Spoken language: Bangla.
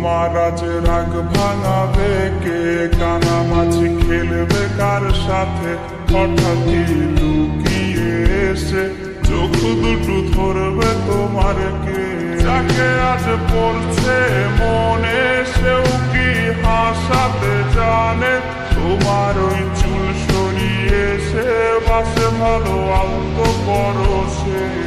তোমার আজ রাগ ভাঙাবে কে? কানামাছি খেলবে কার সাথে? হঠাৎই লুকিয়ে এসে চোখ দুটো ধরবে তোমার কে? যাকে আজ পড়ছে মনে সেও কি হাসাতে জানে? তোমার ওই চুল সরিয়ে সে বাসে ভালো আলতো পরশে।